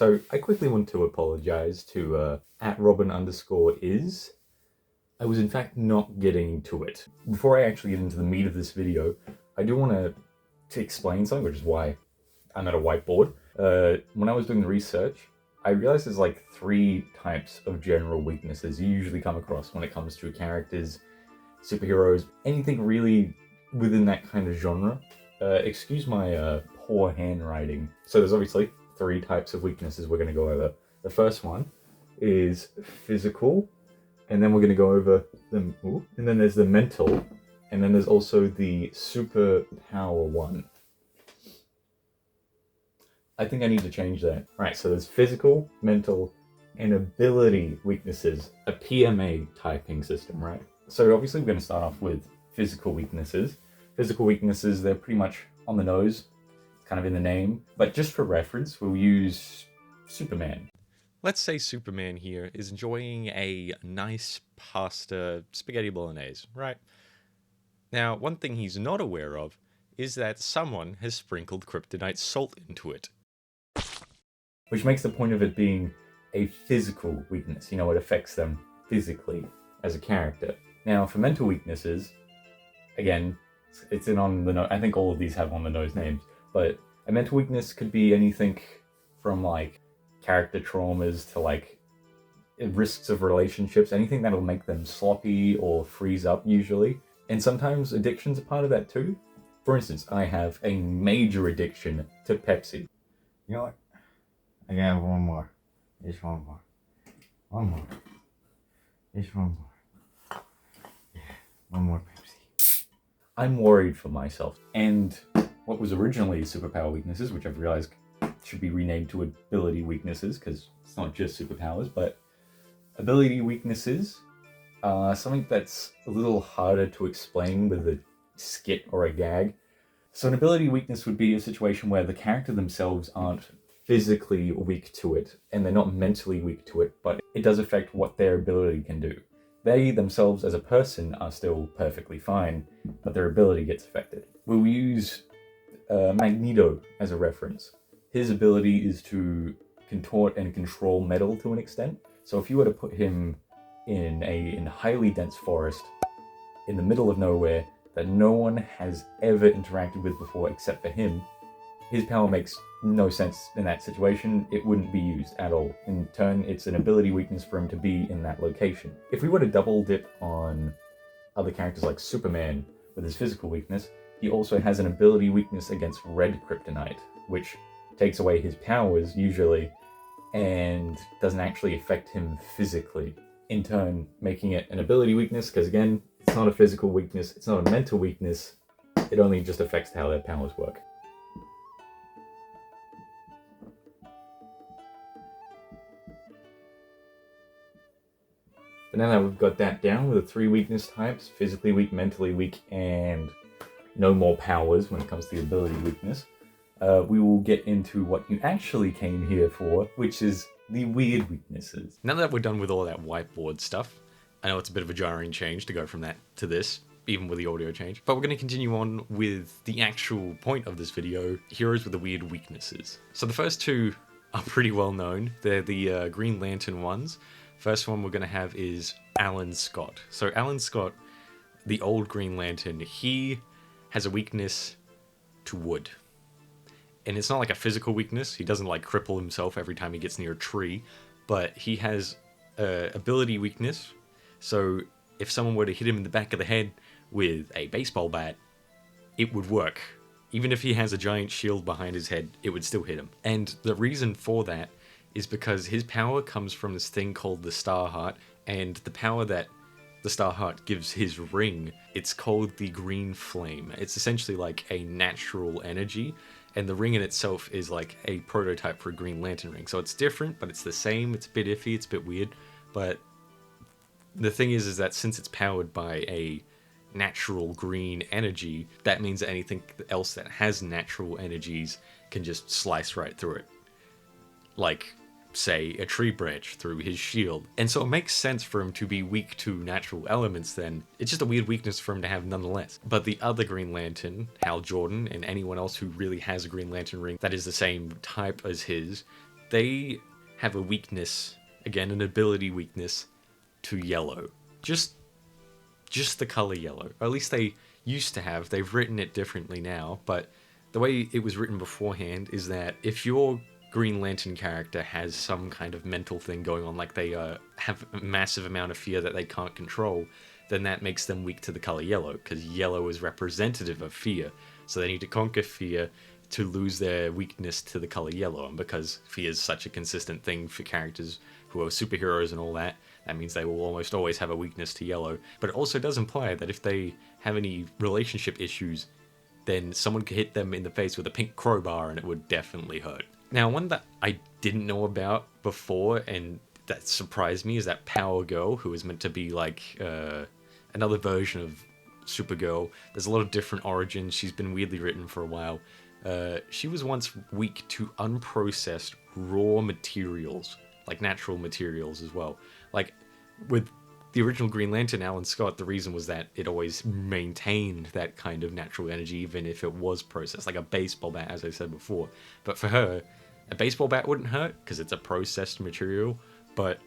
So I quickly want to apologize to @Robin_is. I was in fact not getting to it. Before I actually get into the meat of this video, I do want to explain something, which is why I'm at a whiteboard. When I was doing the research, I realized there's like 3 types of general weaknesses you usually come across when it comes to characters, superheroes, anything really within that kind of genre. Excuse my poor handwriting. So there's obviously 3 types of weaknesses we're going to go over. The first one is physical, and then we're going to go over the, and then there's the mental, and then there's also the superpower one. I think I need to change that. Right, so there's physical, mental, and ability weaknesses, a PMA typing system, right? So obviously we're going to start off with physical weaknesses. Physical weaknesses, they're pretty much on the nose, kind of in the name, but just for reference, we'll use Superman. Let's say Superman here is enjoying a nice pasta spaghetti bolognese, right? Now, one thing he's not aware of is that someone has sprinkled kryptonite salt into it. Which makes the point of it being a physical weakness. You know, it affects them physically as a character. Now, for mental weaknesses, again, it's in on the nose. I think all of these have on the nose names, but a mental weakness could be anything from like character traumas to like risks of relationships, anything that'll make them sloppy or freeze up usually. And sometimes addiction's a part of that too. For instance, I have a major addiction to Pepsi. You know what? I gotta have one more. Just one more. One more. Just one more. Yeah, one more Pepsi. I'm worried for myself. And what was originally superpower weaknesses, which I've realized should be renamed to ability weaknesses, because it's not just superpowers, but ability weaknesses are something that's a little harder to explain with a skit or a gag. So an ability weakness would be a situation where the character themselves aren't physically weak to it, and they're not mentally weak to it, but it does affect what their ability can do. They themselves as a person are still perfectly fine, but their ability gets affected. We'll use Magneto as a reference. His ability is to contort and control metal to an extent. So if you were to put him in a highly dense forest in the middle of nowhere that no one has ever interacted with before except for him, his power makes no sense in that situation. It wouldn't be used at all. In turn, it's an ability weakness for him to be in that location. If we were to double dip on other characters like Superman with his physical weakness, he also has an ability weakness against red kryptonite, which takes away his powers usually and doesn't actually affect him physically. In turn, making it an ability weakness, because again, it's not a physical weakness, it's not a mental weakness, it only just affects how their powers work. But now that we've got that down with the 3 weakness types, physically weak, mentally weak, and no more powers when it comes to the ability weakness, we will get into what you actually came here for, which is the weird weaknesses. Now that we're done with all that whiteboard stuff, I know it's a bit of a jarring change to go from that to this, even with the audio change, but we're going to continue on with the actual point of this video, heroes with the weird weaknesses. So the first 2 are pretty well known. They're the Green Lantern ones. First one we're going to have is Alan Scott. So Alan Scott, the old Green Lantern, he has a weakness to wood. And it's not like a physical weakness. He doesn't like cripple himself every time he gets near a tree, but he has a ability weakness. So if someone were to hit him in the back of the head with a baseball bat, it would work. Even if he has a giant shield behind his head, it would still hit him. And the reason for that is because his power comes from this thing called the Star Heart, and the power that the Star Heart gives his ring, it's called the Green Flame. It's essentially like a natural energy, and the ring in itself is like a prototype for a Green Lantern ring. So it's different, but it's the same. It's a bit iffy, it's a bit weird, but the thing is that since it's powered by a natural green energy, that means that anything else that has natural energies can just slice right through it. Like, say, a tree branch through his shield. And so it makes sense for him to be weak to natural elements then. It's just a weird weakness for him to have nonetheless. But the other Green Lantern, Hal Jordan, and anyone else who really has a Green Lantern ring that is the same type as his, they have a weakness, again, an ability weakness, to yellow. Just the color yellow. Or at least they used to have. They've written it differently now, but the way it was written beforehand is that if your Green Lantern character has some kind of mental thing going on, like they have a massive amount of fear that they can't control, then that makes them weak to the color yellow, because yellow is representative of fear. So they need to conquer fear to lose their weakness to the color yellow. And because fear is such a consistent thing for characters who are superheroes and all that, that means they will almost always have a weakness to yellow. But it also does imply that if they have any relationship issues, then someone could hit them in the face with a pink crowbar and it would definitely hurt. Now, one that I didn't know about before and that surprised me is that Power Girl, who is meant to be like another version of Supergirl. There's a lot of different origins. She's been weirdly written for a while. She was once weak to unprocessed raw materials, like natural materials as well. Like with the original Green Lantern, Alan Scott, the reason was that it always maintained that kind of natural energy, even if it was processed, like a baseball bat, as I said before. But for her, a baseball bat wouldn't hurt because it's a processed material, but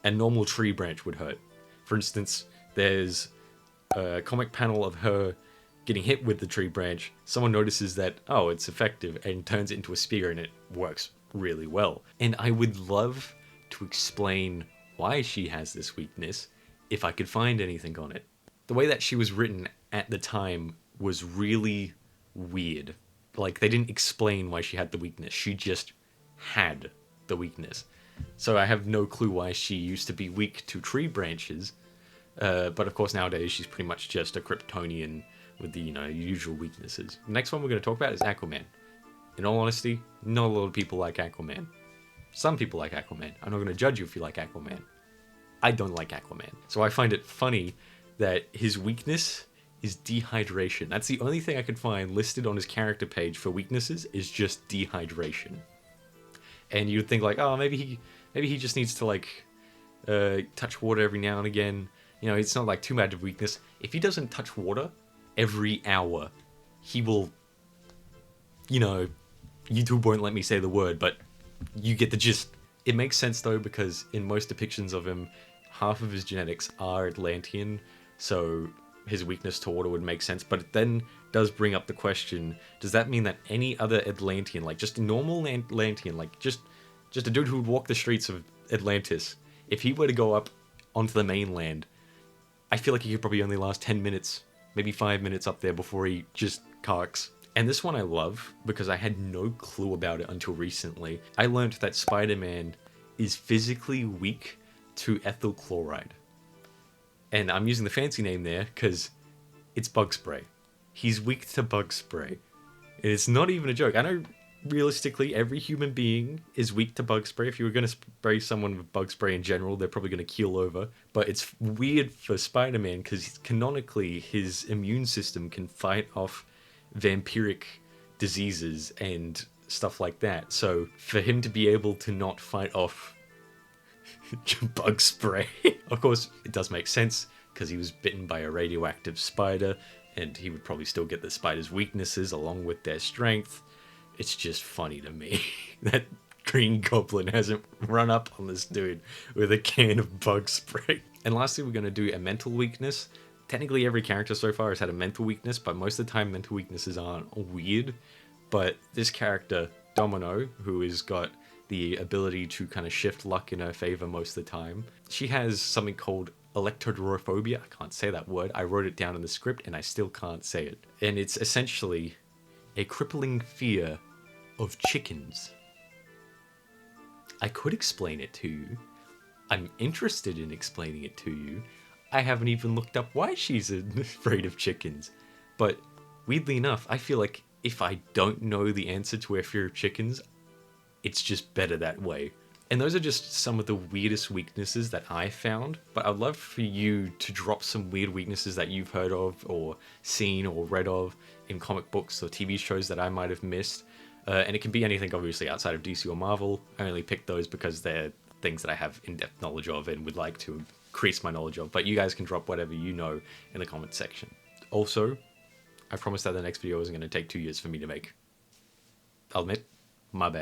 a normal tree branch would hurt. For instance, there's a comic panel of her getting hit with the tree branch. Someone notices that, oh, it's effective, and turns it into a spear, and it works really well. And I would love to explain why she has this weakness if I could find anything on it. The way that she was written at the time was really weird. Like, they didn't explain why she had the weakness. She just had the weakness. So I have no clue why she used to be weak to tree branches. But of course nowadays she's pretty much just a Kryptonian with the, usual weaknesses. The next one we're going to talk about is Aquaman. In all honesty, not a lot of people like Aquaman. Some people like Aquaman. I'm not going to judge you if you like Aquaman. I don't like Aquaman. So I find it funny that his weakness is dehydration. That's the only thing I could find listed on his character page for weaknesses, is just dehydration. And you'd think like, oh, maybe he just needs to like touch water every now and again. It's not like too bad of weakness. If he doesn't touch water every hour, he will, YouTube won't let me say the word, but you get the gist. It makes sense though, because in most depictions of him, half of his genetics are Atlantean, so his weakness to water would make sense. But it then does bring up the question, does that mean that any other Atlantean, like just a normal Atlantean, like just a dude who would walk the streets of Atlantis, if he were to go up onto the mainland, I feel like he could probably only last 10 minutes, maybe 5 minutes up there before he just carks. And this one I love because I had no clue about it until recently. I learned that Spider-Man is physically weak to ethyl chloride. And I'm using the fancy name there because it's bug spray. He's weak to bug spray. And it's not even a joke. I know realistically every human being is weak to bug spray. If you were going to spray someone with bug spray in general, they're probably going to keel over. But it's weird for Spider-Man because canonically his immune system can fight off vampiric diseases and stuff like that. So for him to be able to not fight off bug spray, of course it does make sense because he was bitten by a radioactive spider, and he would probably still get the spider's weaknesses along with their strength. It's just funny to me that Green Goblin hasn't run up on this dude with a can of bug spray. And lastly, we're going to do a mental weakness. Technically every character so far has had a mental weakness, but most of the time mental weaknesses aren't weird. But this character, Domino, who has got the ability to kind of shift luck in her favor most of the time, she has something called electrodrophobia. I can't say that word. I wrote it down in the script and I still can't say it. And it's essentially a crippling fear of chickens. I could explain it to you. I'm interested in explaining it to you. I haven't even looked up why she's afraid of chickens. But weirdly enough, I feel like if I don't know the answer to her fear of chickens, it's just better that way. And those are just some of the weirdest weaknesses that I found. But I'd love for you to drop some weird weaknesses that you've heard of or seen or read of in comic books or TV shows that I might have missed. And it can be anything, obviously, outside of DC or Marvel. I only picked those because they're things that I have in-depth knowledge of and would like to increase my knowledge of. But you guys can drop whatever you know in the comment section. Also, I promised that the next video wasn't going to take 2 years for me to make. I'll admit, my bad.